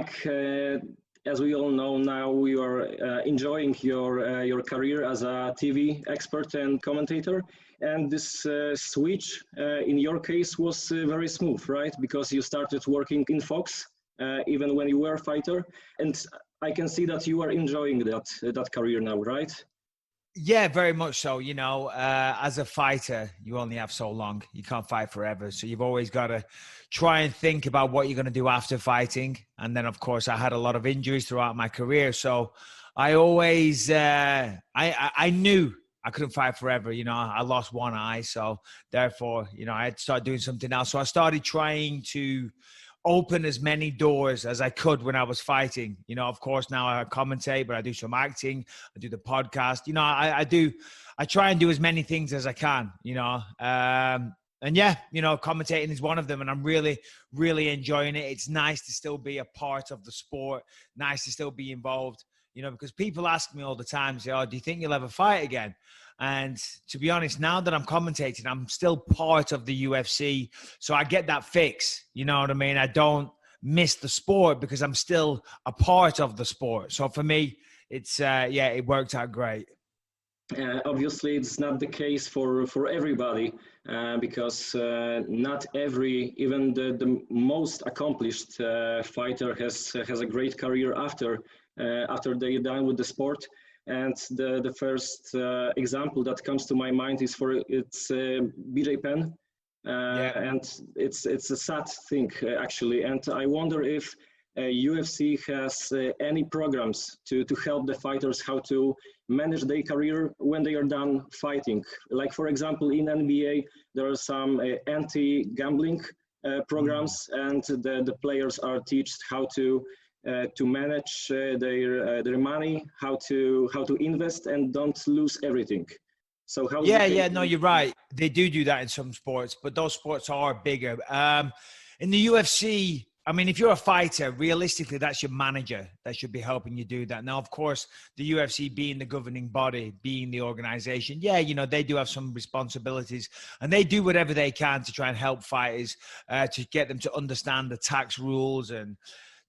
Mike, as we all know now, you are enjoying your career as a TV expert and commentator. And this switch, in your case, was very smooth, right? Because you started working in Fox, even when you were a fighter. And I can see that you are enjoying that career now, right? Yeah, very much so. You know, as a fighter, you only have so long. You can't fight forever. So you've always got to try and think about what you're going to do after fighting. And then, of course, I had a lot of injuries throughout my career. So I always, I knew I couldn't fight forever. You know, I lost one eye. So therefore, you know, I had to start doing something else. So I started trying to open as many doors as I could when I was fighting. You know, of course, now I commentate, but I do some acting, I do the podcast. You know, I try and do as many things as I can, you know. And yeah, you know, commentating is one of them, and I'm really, really enjoying it. It's nice to still be a part of the sport, nice to still be involved, you know, because people ask me all the time, say, oh, do you think you'll ever fight again? And to be honest, now that I'm commentating, I'm still part of the UFC. So I get that fix. You know what I mean? I don't miss the sport because I'm still a part of the sport. So for me, it's, yeah, it worked out great. Obviously, it's not the case for everybody because not every, even the most accomplished fighter has a great career after they're done with the sport. And the first example that comes to my mind is BJ Penn, and it's a sad thing actually. And I wonder if UFC has any programs to help the fighters how to manage their career when they are done fighting. Like for example, in NBA there are some anti-gambling programs, and the players are taught how to manage their money, how to invest and don't lose everything. So how? Yeah, no, you're right. They do that in some sports, but those sports are bigger. In the UFC, I mean, if you're a fighter, realistically, that's your manager that should be helping you do that. Now, of course, the UFC being the governing body, being the organization, yeah, you know, they do have some responsibilities, and they do whatever they can to try and help fighters to get them to understand the tax rules, and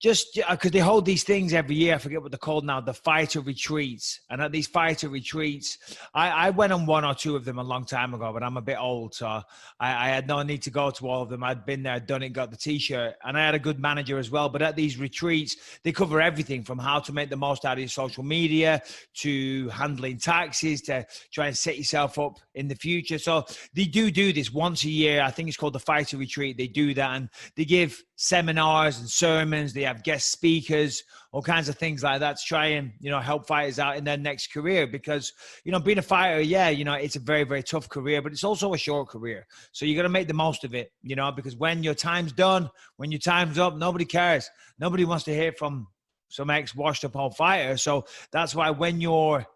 just because they hold these things every year. I forget what they're called now, the fighter retreats. And at these fighter retreats, I went on one or two of them a long time ago, but I'm a bit old, so I had no need to go to all of them. I'd been there, done it, got the T-shirt, and I had a good manager as well. But at these retreats, they cover everything from how to make the most out of your social media to handling taxes to try and set yourself up in the future. So they do this once a year. I think it's called the fighter retreat. They do that, and they give seminars and sermons. They have guest speakers, all kinds of things like that to try and, you know, help fighters out in their next career. Because, you know, being a fighter, yeah, you know, it's a very, very tough career, but it's also a short career. So you got to make the most of it, you know, because when your time's done, when your time's up, nobody cares. Nobody wants to hear from some ex-washed up old fighter. So that's why when you're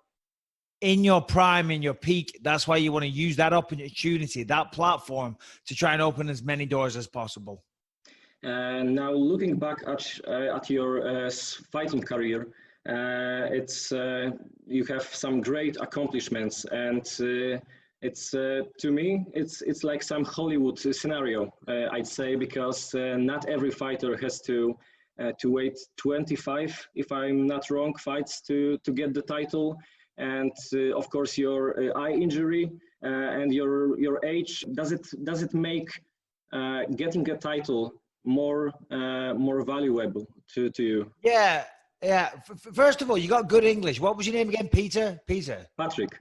in your prime, in your peak, that's why you want to use that opportunity, that platform, to try and open as many doors as possible. And now looking back at your fighting career, you have some great accomplishments, and it's to me it's like some Hollywood scenario, I'd say, because not every fighter has to wait 25, if I'm not wrong, fights to get the title. And of course your eye injury and your age, does it make getting a title more valuable to you? Yeah. First of all, you got good English. What was your name again? Peter? Patrick.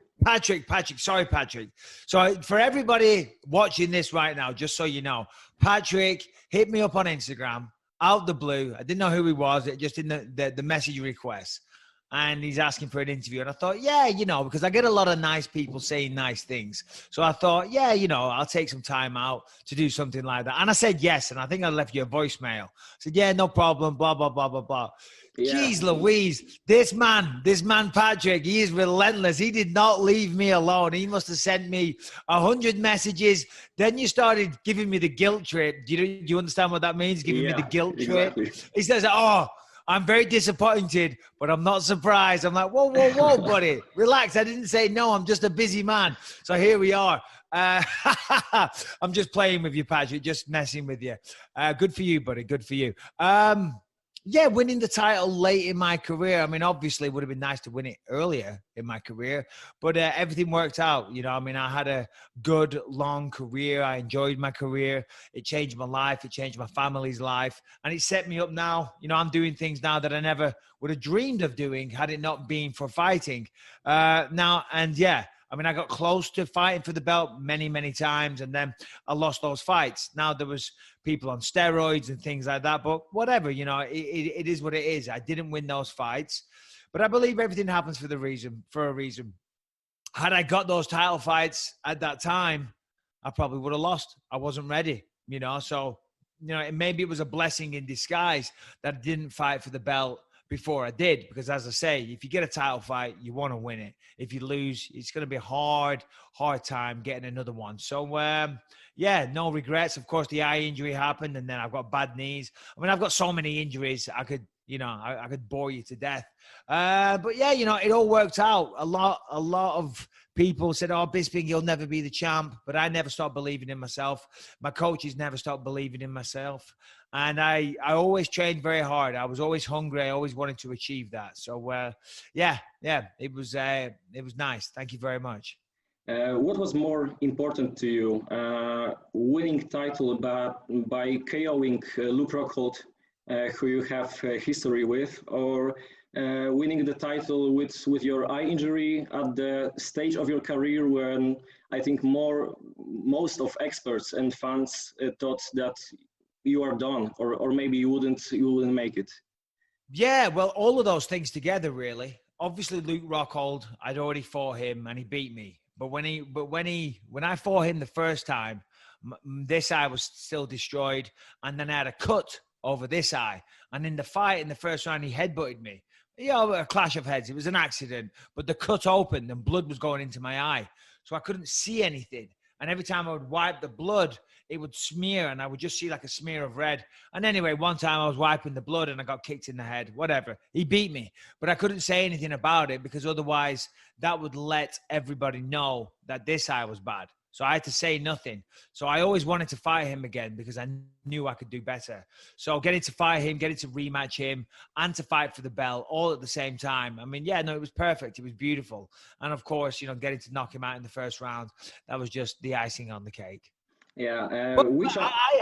Sorry, Patrick. So for everybody watching this right now, just so you know, Patrick hit me up on Instagram out the blue. I didn't know who he was, just in the message request. And he's asking for an interview. And I thought, yeah, you know, because I get a lot of nice people saying nice things. So I thought, yeah, you know, I'll take some time out to do something like that. And I said yes. And I think I left you a voicemail. I said, yeah, no problem, blah, blah, blah, blah, blah. Yeah. Jeez Louise, this man, Patrick, he is relentless. He did not leave me alone. He must have sent me 100 messages. Then you started giving me the guilt trip. Do you understand what that means? Giving me the guilt trip. He says, oh, I'm very disappointed, but I'm not surprised. I'm like, whoa, buddy. Relax. I didn't say no. I'm just a busy man. So here we are. I'm just playing with you, Patrick, just messing with you. Good for you, buddy. Good for you. Yeah, winning the title late in my career. I mean, obviously, it would have been nice to win it earlier in my career, but everything worked out. You know, I mean, I had a good, long career. I enjoyed my career. It changed my life. It changed my family's life. And it set me up now. You know, I'm doing things now that I never would have dreamed of doing had it not been for fighting. Now, and yeah, I mean, I got close to fighting for the belt many, many times, and then I lost those fights. Now there was people on steroids and things like that, but whatever, you know, it is what it is. I didn't win those fights, but I believe everything happens for a reason. Had I got those title fights at that time, I probably would have lost. I wasn't ready, you know, so, you know, maybe it was a blessing in disguise that I didn't fight for the belt before I did, because as I say, if you get a title fight, you want to win it. If you lose, it's going to be a hard time getting another one. So, yeah, no regrets. Of course, the eye injury happened, and then I've got bad knees. I mean, I've got so many injuries, I could, you know, I could bore you to death. But yeah, you know, it all worked out. A lot of people said, oh, Bisping, you'll never be the champ. But I never stopped believing in myself. My coaches never stopped believing in myself. And I always trained very hard. I was always hungry. I always wanted to achieve that. So, yeah, it was nice. Thank you very much. What was more important to you, winning title by KOing Luke Rockhold, who you have history with, or winning the title with your eye injury at the stage of your career when I think most of experts and fans thought that you are done, or maybe you wouldn't make it? Yeah, well, all of those things together, really. Obviously, Luke Rockhold, I'd already fought him and he beat me. But when I fought him the first time, this eye was still destroyed, and then I had a cut over this eye. And in the fight, in the first round, he headbutted me. You know, a clash of heads. It was an accident, but the cut opened and blood was going into my eye, so I couldn't see anything. And every time I would wipe the blood, it would smear, and I would just see like a smear of red. And anyway, one time I was wiping the blood and I got kicked in the head. Whatever. He beat me, but I couldn't say anything about it because otherwise that would let everybody know that this eye was bad. So I had to say nothing. So I always wanted to fight him again because I knew I could do better. So getting to fight him, getting to rematch him, and to fight for the belt all at the same time. I mean, yeah, no, it was perfect. It was beautiful. And of course, you know, getting to knock him out in the first round, that was just the icing on the cake. Yeah, I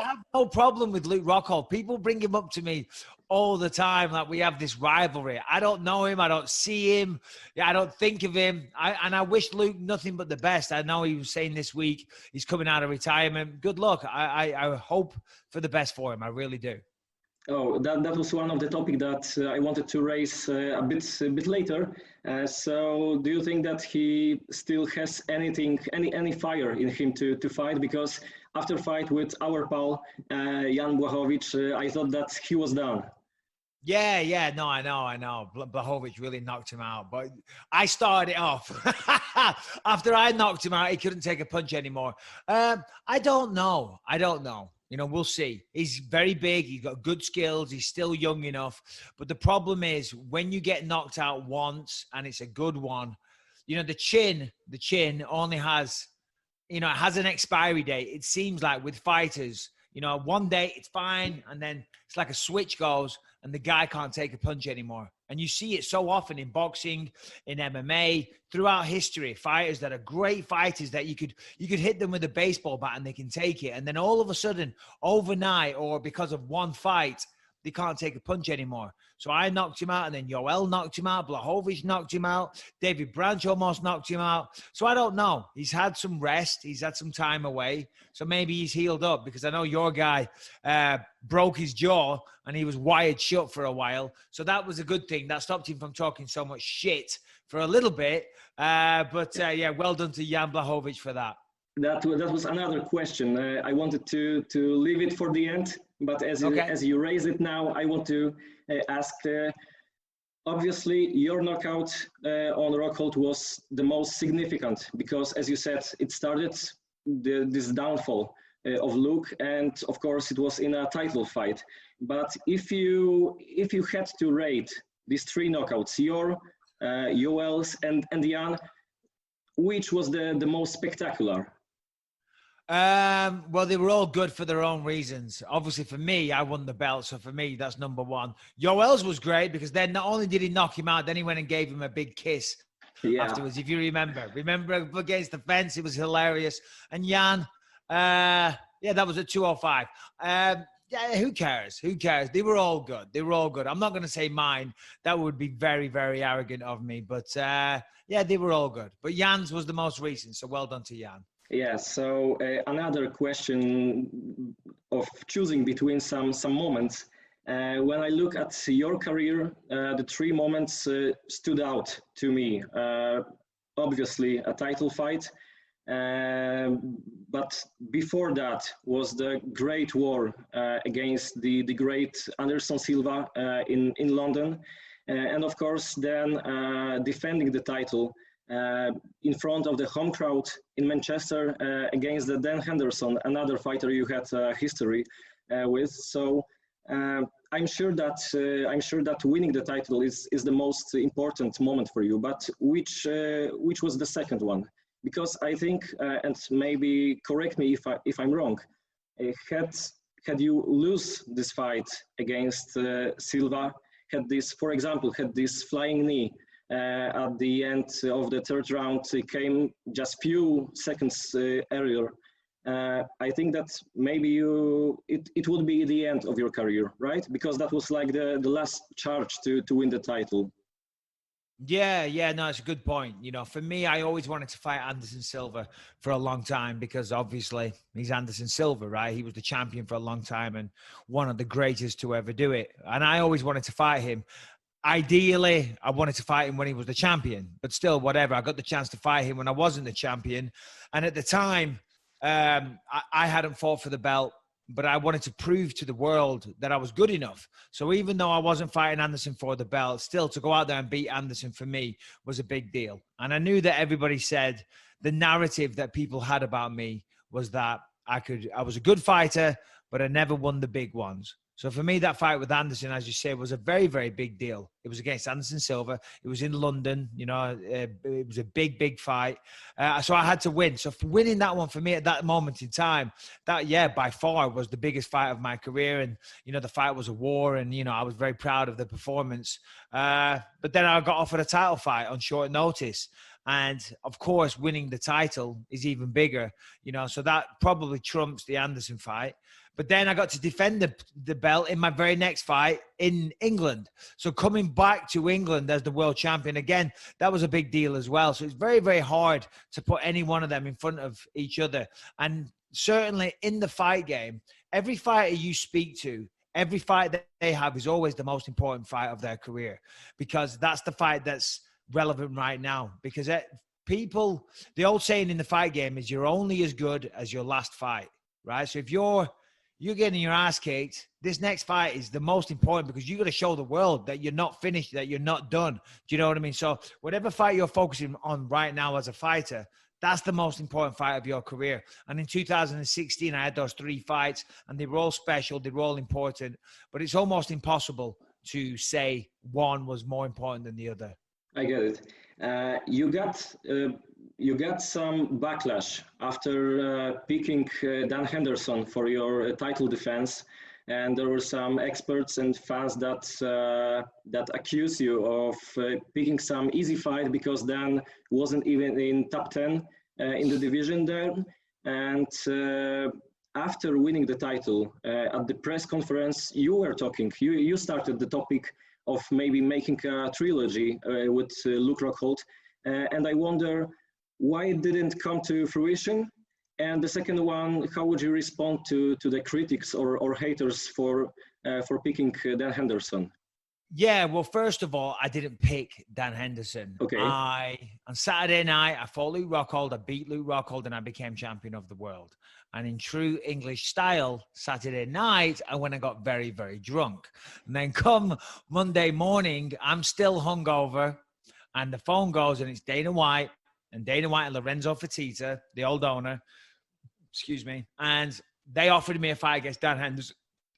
have no problem with Luke Rockhold. People bring him up to me all the time, like we have this rivalry. I don't know him. I don't see him. I don't think of him. And I wish Luke nothing but the best. I know he was saying this week he's coming out of retirement. Good luck. I hope for the best for him. I really do. Oh, that was one of the topics that I wanted to raise a bit later. So, do you think that he still has any fire in him to fight? Because after fight with our pal Janie Błachowiczu, I thought that he was done. Yeah, no, I know. Błachowiczu really knocked him out, but I started it off. After I knocked him out, he couldn't take a punch anymore. I don't know. You know, we'll see. He's very big. He's got good skills. He's still young enough. But the problem is when you get knocked out once and it's a good one, you know, the chin only has, you know, it has an expiry date. It seems like with fighters, you know, one day it's fine. And then it's like a switch goes and the guy can't take a punch anymore. And you see it so often in boxing, in MMA, throughout history, fighters that are great fighters that you could hit them with a baseball bat and they can take it. And then all of a sudden, overnight or because of one fight, they can't take a punch anymore. So I knocked him out, and then Yoel knocked him out. Błachowicz knocked him out. David Branch almost knocked him out. So I don't know. He's had some rest. He's had some time away. So maybe he's healed up, because I know your guy broke his jaw and he was wired shut for a while. So that was a good thing. That stopped him from talking so much shit for a little bit. But yeah, well done to Janie Błachowiczu for that. That was another question. I wanted to leave it for the end, but as you raise it now, I want to ask. Obviously, your knockout on Rockhold was the most significant because, as you said, it started this downfall of Luke, and of course, it was in a title fight. But if you had to rate these three knockouts, Yoel's and Jan, which was the most spectacular? Well, they were all good for their own reasons. Obviously, for me, I won the belt. So for me, that's number one. Yoel's was great because then not only did he knock him out, then he went and gave him a big kiss afterwards, if you remember. Remember against the fence? It was hilarious. And Jan, yeah, that was at 205. Yeah, who cares? Who cares? They were all good. They were all good. I'm not going to say mine. That would be very, very arrogant of me. But yeah, they were all good. But Jan's was the most recent. So well done to Jan. Yeah, so another question of choosing between some moments. When I look at your career, the three moments stood out to me. Obviously, a title fight, but before that was the Great War against the great Anderson Silva in London, and of course then defending the title in front of the home crowd in Manchester against the Dan Henderson, another fighter you had history with. So I'm sure that winning the title is the most important moment for you. But which was the second one? Because I think, and maybe correct me if I'm wrong, had you lose this fight against Silva, had this flying knee at the end of the third round, came just few seconds earlier, I think that maybe it would be the end of your career, right? Because that was like the last charge to win the title. Yeah, no, it's a good point. You know, for me, I always wanted to fight Anderson Silva for a long time because obviously he's Anderson Silva, right? He was the champion for a long time and one of the greatest to ever do it. And I always wanted to fight him. Ideally, I wanted to fight him when he was the champion, but still, whatever. I got the chance to fight him when I wasn't the champion. And at the time, I hadn't fought for the belt, but I wanted to prove to the world that I was good enough. So even though I wasn't fighting Anderson for the belt, still to go out there and beat Anderson for me was a big deal. And I knew that everybody said the narrative that people had about me was that I was a good fighter, but I never won the big ones. So for me, that fight with Anderson, as you say, was a very, very big deal. It was against Anderson Silva. It was in London. You know, it was a big, big fight. So I had to win. So for winning that one for me at that moment in time, that, yeah, by far was the biggest fight of my career. And, you know, the fight was a war. And, you know, I was very proud of the performance. But then I got offered a title fight on short notice. And of course, winning the title is even bigger, you know, so that probably trumps the Anderson fight. But then I got to defend the belt in my very next fight in England. So coming back to England as the world champion again, that was a big deal as well. So it's very, very hard to put any one of them in front of each other. And certainly in the fight game, every fighter you speak to, every fight that they have is always the most important fight of their career, because that's the fight that's relevant right now. Because the old saying in the fight game is you're only as good as your last fight, right? So if you're getting your ass kicked, this next fight is the most important because you got to show the world that you're not finished, that you're not done. Do you know what I mean? So whatever fight you're focusing on right now as a fighter, that's the most important fight of your career. And in 2016, I had those three fights and they were all special. They were all important, but it's almost impossible to say one was more important than the other. I get it. You got some backlash after picking Dan Henderson for your title defense, and there were some experts and fans that accuse you of picking some easy fight because Dan wasn't even in top 10 in the division there. And after winning the title at the press conference, you started the topic of maybe making a trilogy with Luke Rockhold, and I wonder why it didn't come to fruition. And the second one, how would you respond to the critics or haters for picking Dan Henderson? Yeah, well, first of all, I didn't pick Dan Henderson. Okay. On Saturday night, I fought Luke Rockhold. I beat Luke Rockhold, and I became champion of the world. And in true English style, Saturday night, I went and got very, very drunk. And then come Monday morning, I'm still hungover, and the phone goes, and it's Dana White and Lorenzo Fertitta, the old owner, and they offered me a fight against Dan Henderson.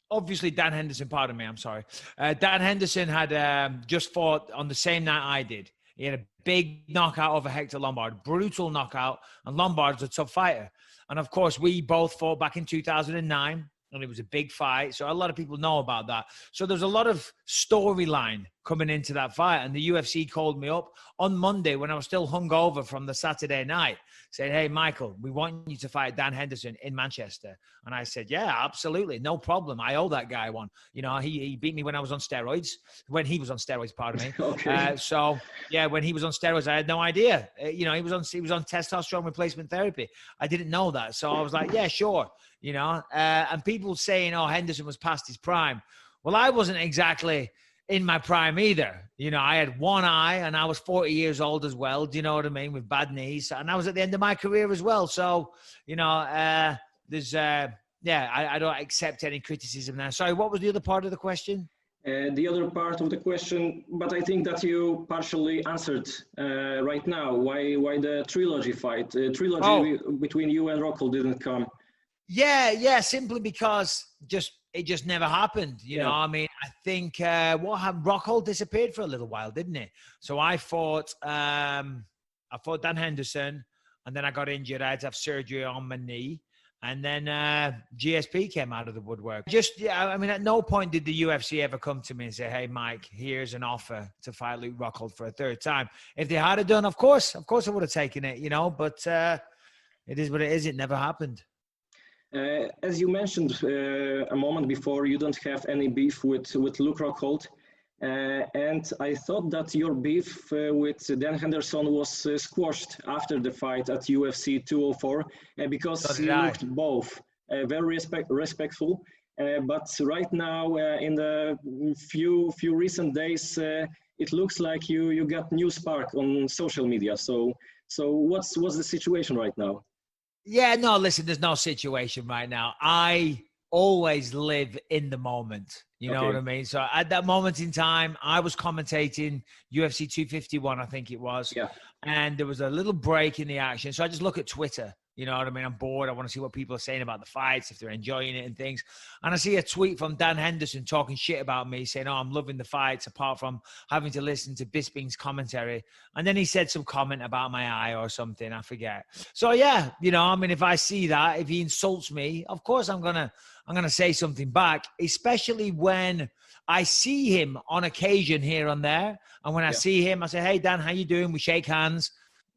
Obviously, Dan Henderson, pardon me, I'm sorry. Dan Henderson had just fought on the same night I did. He had a big knockout over Hector Lombard, brutal knockout, and Lombard's a tough fighter. And of course, we both fought back in 2009. And it was a big fight. So a lot of people know about that. So there's a lot of storyline coming into that fight. And the UFC called me up on Monday when I was still hungover from the Saturday night, saying, hey, Michael, we want you to fight Dan Henderson in Manchester. And I said, yeah, absolutely. No problem. I owe that guy one. You know, he beat me when I was on steroids, when he was on steroids, pardon me. Okay. So yeah, when he was on steroids, I had no idea. You know, he was on testosterone replacement therapy. I didn't know that. So I was like, yeah, sure. You know, and people saying, oh, Henderson was past his prime. Well, I wasn't exactly in my prime either. You know, I had one eye and I was 40 years old as well. Do you know what I mean? With bad knees. And I was at the end of my career as well. So, you know, I don't accept any criticism now. Sorry, what was the other part of the question? The other part of the question, but I think that you partially answered right now. Why the trilogy fight? Trilogy between you and Rockhold didn't come. Yeah, simply because it just never happened. You know, I mean, I think what happened, Rockhold disappeared for a little while, didn't it? So I fought Dan Henderson, and then I got injured. I had to have surgery on my knee, and then GSP came out of the woodwork. I mean, at no point did the UFC ever come to me and say, hey, Mike, here's an offer to fight Luke Rockhold for a third time. If they had it done, of course I would have taken it, you know, but it is what it is. It never happened. As you mentioned a moment before, you don't have any beef with Luke Rockhold. And I thought that your beef with Dan Henderson was squashed after the fight at UFC 204 because you looked both very respectful. But right now, in the few recent days, it looks like you got new spark on social media. So what's the situation right now? Yeah, no, listen, there's no situation right now. I always live in the moment. You know what I mean? So at that moment in time, I was commentating UFC 251, I think it was. Yeah. And there was a little break in the action. So I just look at Twitter. You know what I mean? I'm bored. I want to see what people are saying about the fights, if they're enjoying it and things. And I see a tweet from Dan Henderson talking shit about me, saying, oh, I'm loving the fights, apart from having to listen to Bisping's commentary. And then he said some comment about my eye or something. I forget. So, yeah, you know, I mean, if I see that, if he insults me, of course I'm gonna say something back, especially when I see him on occasion here and there. And when I see him, I say, hey, Dan, how you doing? We shake hands.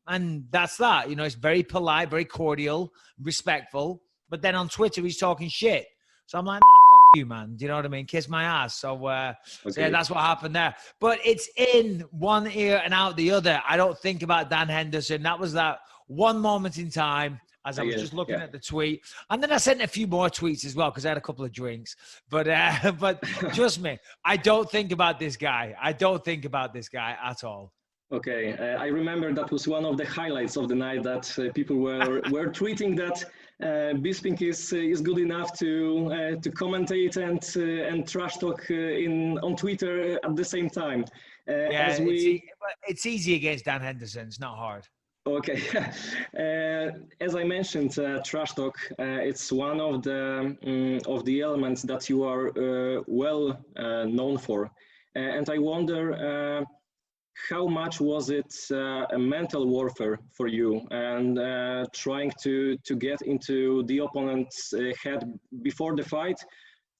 And that's that. You know, it's very polite, very cordial, respectful. But then on Twitter, he's talking shit. So I'm like, nah, fuck you, man. Do you know what I mean? Kiss my ass. So yeah, that's what happened there. But it's in one ear and out the other. I don't think about Dan Henderson. That was that one moment in time as I was just looking at the tweet. And then I sent a few more tweets as well because I had a couple of drinks. But trust me, I don't think about this guy. I don't think about this guy at all. Okay, I remember that was one of the highlights of the night, that people were tweeting that Bisping is good enough to commentate and trash talk on Twitter at the same time. It's easy against Dan Henderson. It's not hard. Okay, as I mentioned, trash talk. It's one of the elements that you are well known for, and I wonder. How much was it a mental warfare for you, and trying to get into the opponent's head before the fight,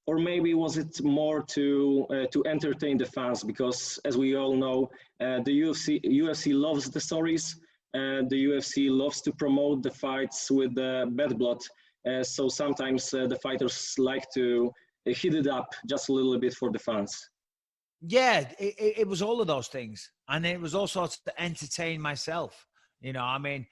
or maybe was it more to entertain the fans? Because as we all know, the UFC loves the stories. The UFC loves to promote the fights with bad blood. So sometimes the fighters like to heat it up just a little bit for the fans. Yeah, it was all of those things. And it was also to entertain myself. You know, I mean,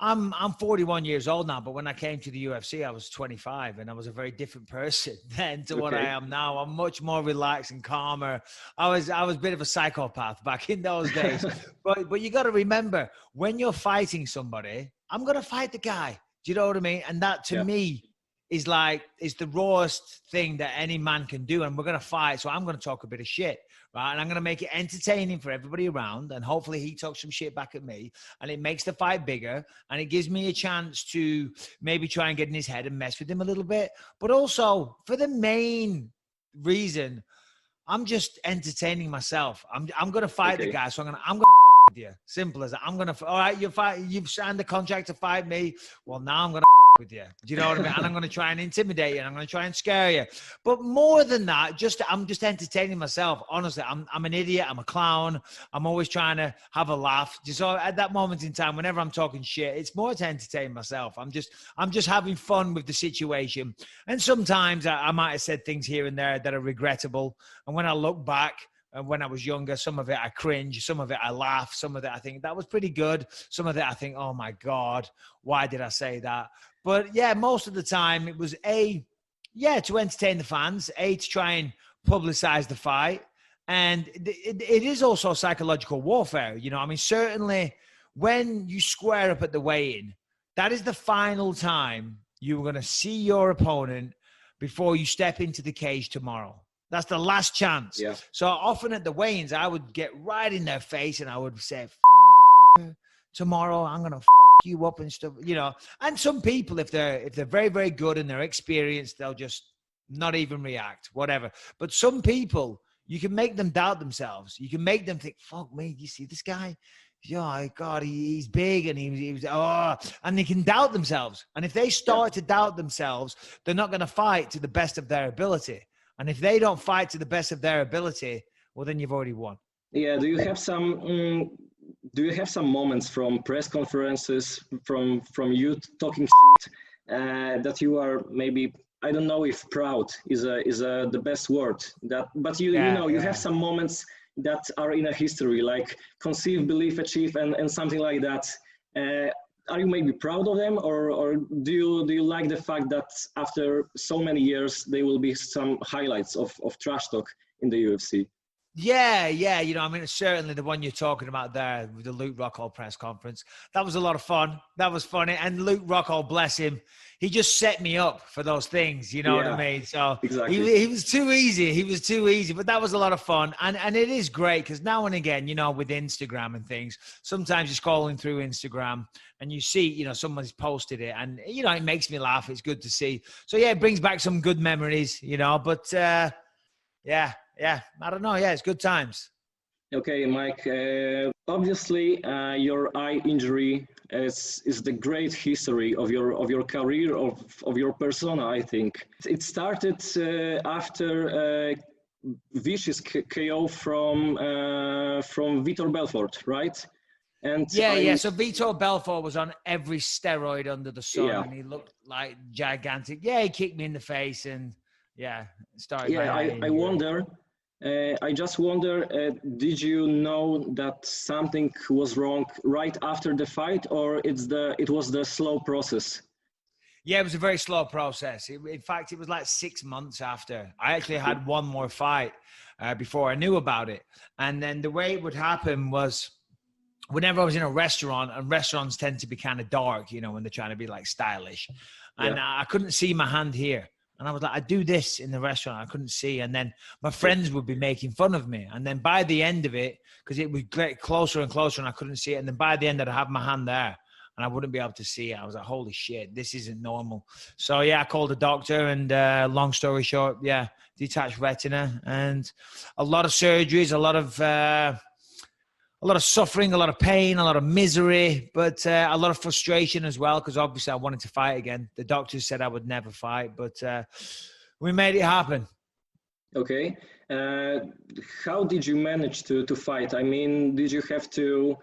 I'm 41 years old now, but when I came to the UFC, I was 25, and I was a very different person then to what I am now. I'm much more relaxed and calmer. I was a bit of a psychopath back in those days. but you got to remember, when you're fighting somebody, I'm going to fight the guy. Do you know what I mean? And that to me is the rawest thing that any man can do. And we're going to fight. So I'm going to talk a bit of shit, right? And I'm going to make it entertaining for everybody around. And hopefully he talks some shit back at me, and it makes the fight bigger. And it gives me a chance to maybe try and get in his head and mess with him a little bit. But also for the main reason, I'm just entertaining myself. I'm going to fight the guy. So I'm going to fuck with you. Simple as that. All right, you've signed the contract to fight me. Well, now I'm going to fuck with you. Do you know what I mean? And I'm going to try and intimidate you, and I'm going to try and scare you. But more than that, I'm just entertaining myself. Honestly, I'm an idiot. I'm a clown. I'm always trying to have a laugh. So at that moment in time, whenever I'm talking shit, it's more to entertain myself. I'm just having fun with the situation. And sometimes I might have said things here and there that are regrettable. And when I look back, when I was younger, some of it I cringe, some of it I laugh, some of it I think that was pretty good. Some of it I think, oh my God, why did I say that? But yeah, most of the time it was to entertain the fans, to try and publicize the fight. And it is also psychological warfare. You know, I mean, certainly when you square up at the weigh-in, that is the final time you're going to see your opponent before you step into the cage tomorrow. That's the last chance. Yeah. So often at the weigh-ins, I would get right in their face and I would say, motherfucker, tomorrow I'm going to fuck you up and stuff, you know. And some people, if they're very, very good and they're experienced, they'll just not even react, whatever. But some people, you can make them doubt themselves. You can make them think, fuck me, you see this guy? Oh, God, he's big and and they can doubt themselves. And if they start to doubt themselves, they're not going to fight to the best of their ability. And if they don't fight to the best of their ability, well, then you've already won. Yeah. Do you have some moments from press conferences, from you talking shit, that you are maybe, I don't know if proud is the best word, but you have some moments that are in a history, like conceive, believe, achieve, and something like that. Are you maybe proud of them, or do you like the fact that after so many years there will be some highlights of trash talk in the UFC? Yeah. You know, I mean, certainly the one you're talking about there with the Luke Rockhold press conference, that was a lot of fun. That was funny. And Luke Rockhold, bless him, he just set me up for those things. You know what I mean? So exactly. He was too easy. He was too easy, but that was a lot of fun. And it is great because now and again, you know, with Instagram and things, sometimes you're scrolling through Instagram and you see, you know, someone's posted it and, you know, it makes me laugh. It's good to see. So yeah, it brings back some good memories, you know, but yeah, I don't know. Yeah, it's good times. Okay, Mike. Obviously, your eye injury is the great history of your career, of your persona. I think it started after vicious KO from Vitor Belfort, right? And yeah. So Vitor Belfort was on every steroid under the sun, and he looked like gigantic. Yeah, he kicked me in the face, and started. Yeah, I wonder. I just wonder, did you know that something was wrong right after the fight, or it was the slow process? Yeah, it was a very slow process. In fact, it was like 6 months after. I actually had one more fight before I knew about it. And then the way it would happen was whenever I was in a restaurant, and restaurants tend to be kind of dark, you know, when they're trying to be like stylish. And I couldn't see my hand here. And I was like, I do this in the restaurant. I couldn't see. And then my friends would be making fun of me. And then by the end of it, because it would get closer and closer and I couldn't see it. And then by the end, I'd have my hand there and I wouldn't be able to see it. I was like, holy shit, this isn't normal. So yeah, I called a doctor and long story short, detached retina and a lot of surgeries, a lot of suffering, a lot of pain, a lot of misery, but a lot of frustration as well, because obviously I wanted to fight again. The doctors said I would never fight, but we made it happen. Okay. How did you manage to fight? I mean, did you have to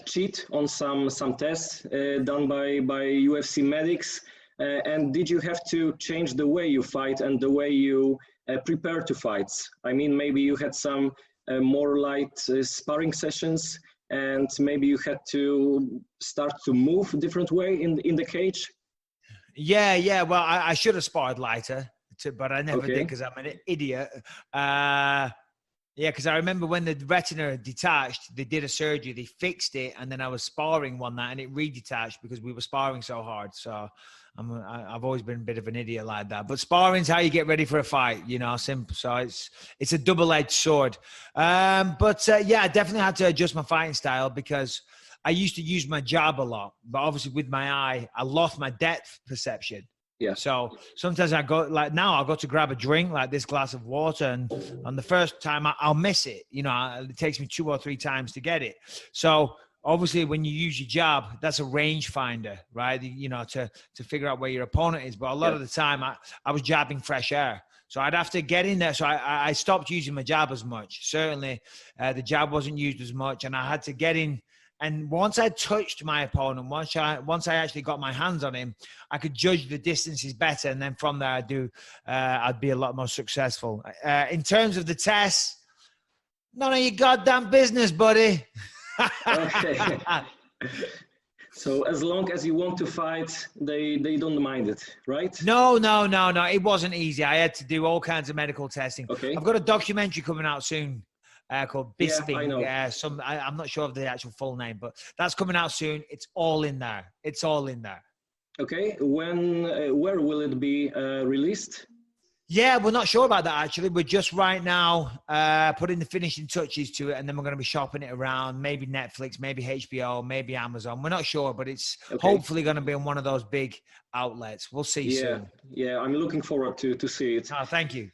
cheat on some tests done by UFC medics? And did you have to change the way you fight and the way you prepare to fights? I mean, maybe you had some more light sparring sessions, and maybe you had to start to move a different way in the cage? Yeah. Well, I should have sparred lighter, but I never did because I'm an idiot. Because I remember when the retina detached, they did a surgery, they fixed it, and then I was sparring one night and it redetached because we were sparring so hard. So I've always been a bit of an idiot like that. But sparring's how you get ready for a fight, you know, simple. So it's a double-edged sword. I definitely had to adjust my fighting style because I used to use my jab a lot. But obviously with my eye, I lost my depth perception. Yeah. So sometimes I'll go to grab a drink, like this glass of water, and on the first time I'll miss it. You know, it takes me 2 or 3 times to get it. So obviously when you use your jab, that's a range finder, right? You know, to figure out where your opponent is. But a lot of the time I was jabbing fresh air. So I'd have to get in there. So I stopped using my jab as much. Certainly the jab wasn't used as much, and I had to get in. And once I touched my opponent, once I actually got my hands on him, I could judge the distances better. And then from there, I'd be a lot more successful. In terms of the tests, none of your goddamn business, buddy. Okay. So as long as you want to fight, they don't mind it, right? No. It wasn't easy. I had to do all kinds of medical testing. Okay. I've got a documentary coming out soon. Called Bisping. Yeah, I know. I'm not sure of the actual full name, but that's coming out soon. It's all in there. It's all in there. Okay. Where will it be released? Yeah, we're not sure about that actually. We're just right now putting the finishing touches to it, and then we're going to be shopping it around. Maybe Netflix, maybe HBO, maybe Amazon. We're not sure, but it's hopefully going to be on one of those big outlets. We'll see soon. Yeah, I'm looking forward to see it. Oh, thank you.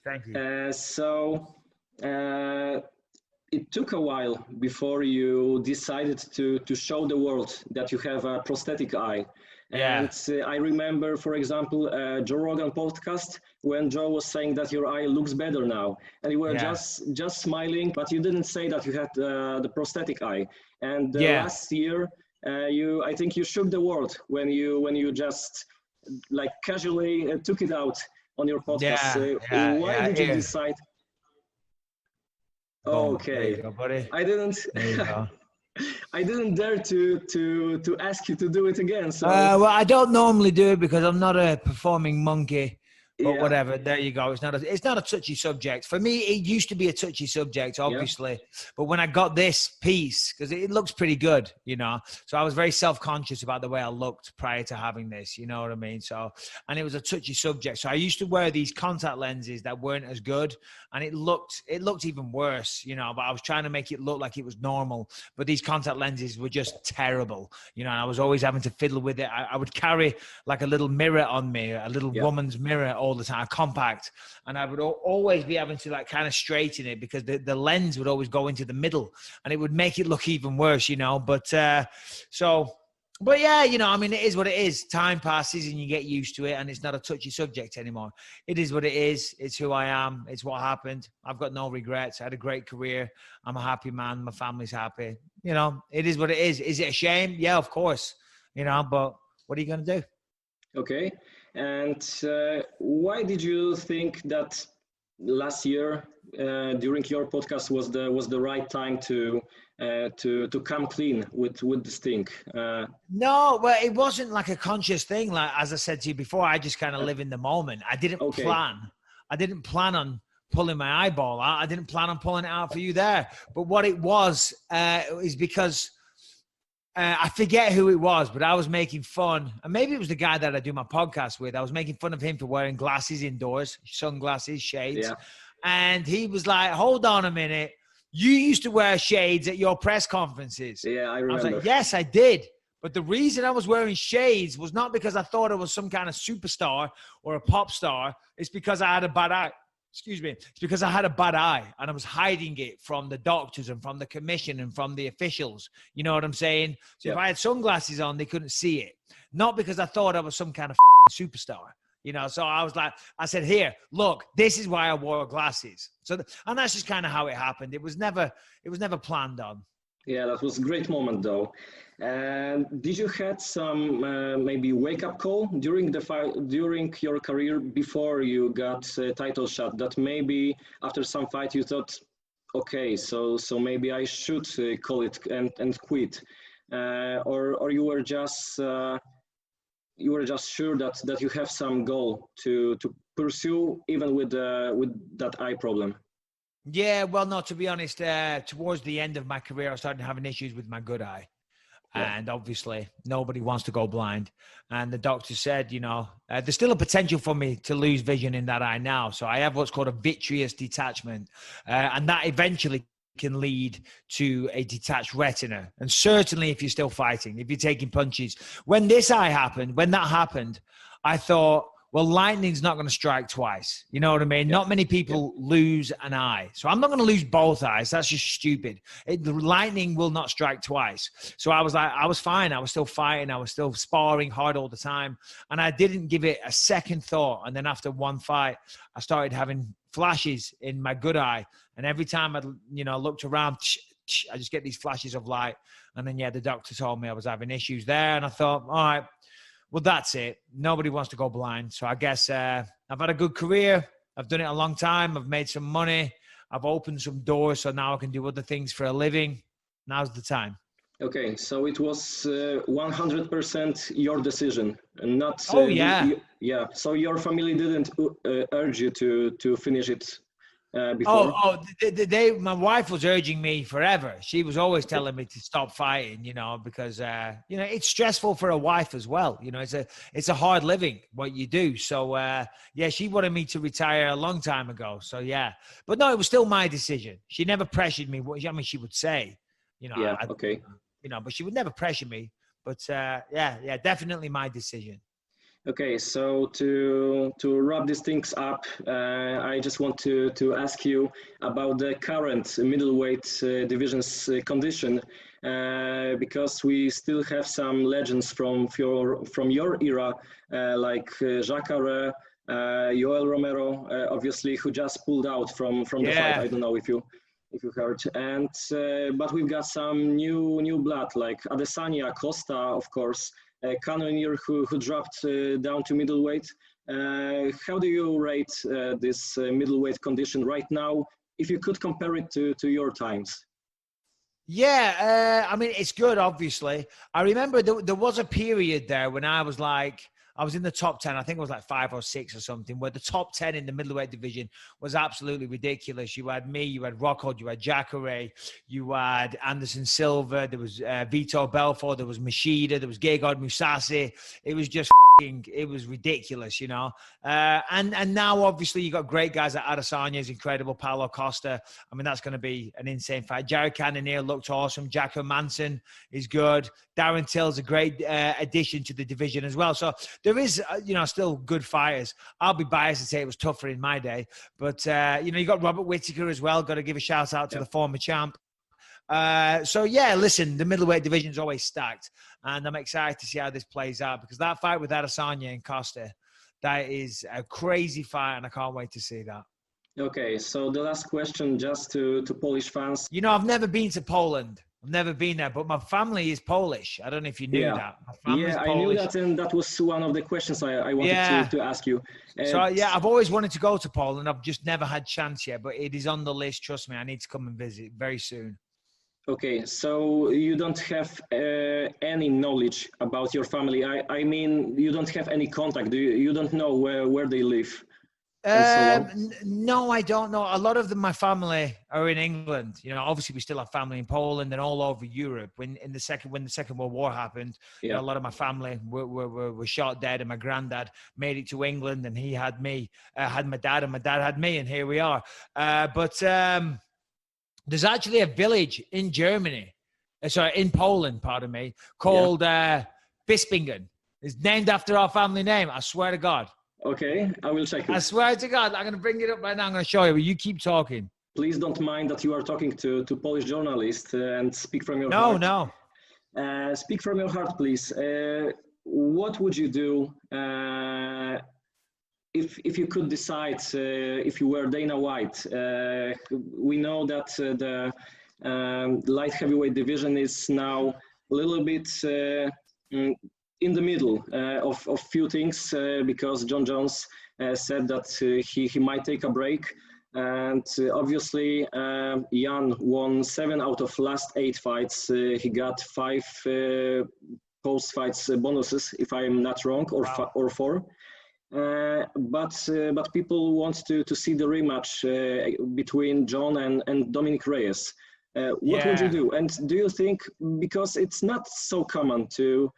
It took a while before you decided to show the world that you have a prosthetic eye. Yeah. And I remember, for example, Joe Rogan podcast, when Joe was saying that your eye looks better now, and you were just smiling, but you didn't say that you had the prosthetic eye. And last year, I think you shook the world when you just like casually took it out on your podcast. Why did you decide? Okay, there you go, buddy. I didn't. I didn't dare to ask you to do it again. So well, I don't normally do it because I'm not a performing monkey. But whatever, there you go. It's not a touchy subject. For me, it used to be a touchy subject, obviously. Yeah. But when I got this piece, because it looks pretty good, you know. So I was very self-conscious about the way I looked prior to having this, you know what I mean? So, and it was a touchy subject. So I used to wear these contact lenses that weren't as good, and it looked even worse, you know, but I was trying to make it look like it was normal. But these contact lenses were just terrible, you know, and I was always having to fiddle with it. I would carry like a little mirror on me, a little woman's mirror all the time, compact, and I would always be having to like kind of straighten it because the lens would always go into the middle, and it would make it look even worse, you know. But but yeah, you know, I mean, it is what it is. Time passes and you get used to it, and it's not a touchy subject anymore. It is what it is. It's who I am. It's what happened. I've got no regrets. I had a great career. I'm a happy man. My family's happy. You know, it is what it is. Is it a shame? Yeah, of course. You know, but what are you going to do? Okay. And why did you think that last year during your podcast was the right time to come clean with this thing? No, well, it wasn't like a conscious thing. Like, as I said to you before, I just kind of live in the moment. I didn't plan on pulling my eyeball out. I didn't plan on pulling it out for you there. But what it was is because I forget who it was, but I was making fun. And maybe it was the guy that I do my podcast with. I was making fun of him for wearing glasses indoors, sunglasses, shades. Yeah. And he was like, hold on a minute. You used to wear shades at your press conferences. Yeah, I remember. I was like, yes, I did. But the reason I was wearing shades was not because I thought I was some kind of superstar or a pop star. It's because I had a bad eye. Excuse me. It's because I had a bad eye and I was hiding it from the doctors and from the commission and from the officials. You know what I'm saying? So if I had sunglasses on, they couldn't see it. Not because I thought I was some kind of fucking superstar. You know, so I was like, I said, here, look, this is why I wore glasses. So, and that's just kind of how it happened. It was never planned on. Yeah, that was a great moment though. And did you had some maybe wake-up call during your career before you got a title shot that maybe after some fight you thought, okay, so maybe I should call it and quit, or you were just sure that you have some goal to pursue even with that eye problem? Yeah, well, no, to be honest, towards the end of my career, I started having issues with my good eye. And obviously, nobody wants to go blind. And the doctor said, you know, there's still a potential for me to lose vision in that eye now. So I have what's called a vitreous detachment. And that eventually can lead to a detached retina. And certainly if you're still fighting, if you're taking punches. When that happened, I thought, well, lightning's not going to strike twice. You know what I mean? Not many people lose an eye. So I'm not going to lose both eyes. That's just stupid. The lightning will not strike twice. So I was like, I was fine. I was still fighting. I was still sparring hard all the time. And I didn't give it a second thought. And then after one fight, I started having flashes in my good eye. And every time I, looked around, I just get these flashes of light. And then, the doctor told me I was having issues there. And I thought, all right, well, that's it. Nobody wants to go blind. So I guess I've had a good career. I've done it a long time. I've made some money. I've opened some doors. So now I can do other things for a living. Now's the time. Okay. So it was 100% your decision and not... So your family didn't urge you to finish it before? My wife was urging me forever. She was always telling me to stop fighting, because it's stressful for a wife as well. It's a hard living what you do. So she wanted me to retire a long time ago. So but no, it was still my decision. She never pressured me. I mean, she would say, but she would never pressure me. But definitely my decision. Okay, so to wrap these things up, I just want to ask you about the current middleweight division's condition, because we still have some legends from your era, like Jacare, Yoel Romero, obviously, who just pulled out from the fight. I don't know if you heard, and but we've got some new blood like Adesanya, Costa, of course. Cannonier who dropped down to middleweight. How do you rate this middleweight condition right now, if you could compare it to your times? I mean, it's good, obviously. I remember there was a period there when I was in the top 10. I think it was like 5 or 6 or something, where the top 10 in the middleweight division was absolutely ridiculous. You had me, you had Rockhold, you had Jacare, you had Anderson Silva, there was Vitor Belfort, there was Machida, there was Gegard Mousasi. It was just it was ridiculous, and now obviously you got great guys like Adesanya is incredible, Paulo Costa. I mean, that's going to be an insane fight. Jared Cannonier looked awesome. Jack Hermanson is good. Darren Till's a great addition to the division as well. So there is, still good fighters. I'll be biased and say it was tougher in my day. But, you got Robert Whittaker as well. Got to give a shout out to the former champ. Listen, the middleweight division is always stacked. And I'm excited to see how this plays out, because that fight with Adesanya and Costa, that is a crazy fight, and I can't wait to see that. Okay, so the last question, just to Polish fans. I've never been to Poland. I've never been there, but my family is Polish. I don't know if you knew that. My family's Polish. I knew that, and that was one of the questions I wanted to ask you. I've always wanted to go to Poland. I've just never had chance yet, but it is on the list. Trust me, I need to come and visit very soon. Okay, so you don't have any knowledge about your family. I mean, you don't have any contact. You don't know where they live. No, I don't know. A lot of my family are in England. Obviously we still have family in Poland and all over Europe. When the Second World War happened, a lot of my family were shot dead, and my granddad made it to England, and he had me, had my dad, and my dad had me, and here we are. But there's actually a village in in Poland, pardon me, called Bispingen. It's named after our family name. I swear to God. Okay, I will check it. I swear to God, I'm going to bring it up right now. I'm going to show you, but you keep talking. Please don't mind that you are talking to Polish journalists and speak from your heart. No. Speak from your heart, please. What would you do if you could decide, if you were Dana White? We know that the light heavyweight division is now a little bit in the middle of few things, because John Jones said that he might take a break, and obviously Jan won 7 out of last 8 fights. He got 5 post fights bonuses, if I'm not wrong, or 4. But people want to see the rematch between John and Dominickiem Reyesem. What would you do? And do you think, because it's not so common to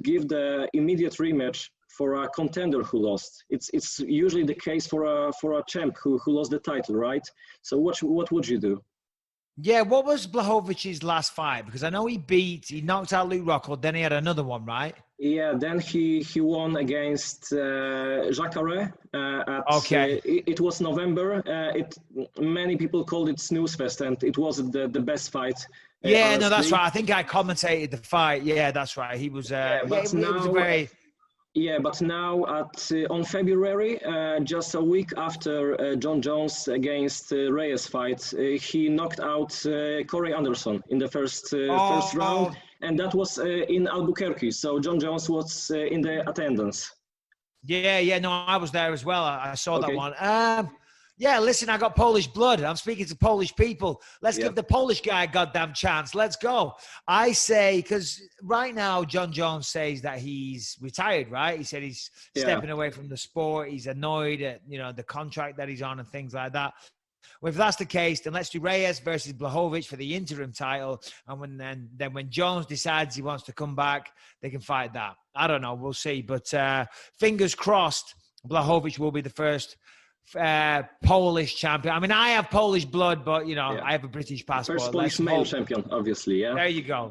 give the immediate rematch for a contender who lost. It's usually the case for a champ who lost the title, right? So what would you do? Yeah, what was Blachowiczu's last fight? Because I know he knocked out Luke Rockhold, then he had another one, right? Yeah, then he won against Jacare. Okay. It was November. Many people called it Snooze Fest, and it was the best fight. Yeah, no, that's right. I think I commentated the fight. Yeah, that's right. He was. But it now, was a very. Yeah, but now on February, just a week after John Jones against Reyes fight, he knocked out Corey Anderson in the first round, and that was in Albuquerque. So John Jones was in the attendance. Yeah, no, I was there as well. I saw that one. Yeah, listen, I got Polish blood. I'm speaking to Polish people. Let's give the Polish guy a goddamn chance. Let's go. I say, because right now, John Jones says that he's retired, right? He said he's stepping away from the sport. He's annoyed at, the contract that he's on and things like that. Well, if that's the case, then let's do Reyes versus Błachowicz for the interim title. And then when Jones decides he wants to come back, they can fight that. I don't know. We'll see. But fingers crossed, Błachowicz will be the first Polish champion. I mean, I have Polish blood, but I have a British passport. First Polish male champion, obviously. Yeah. There you go.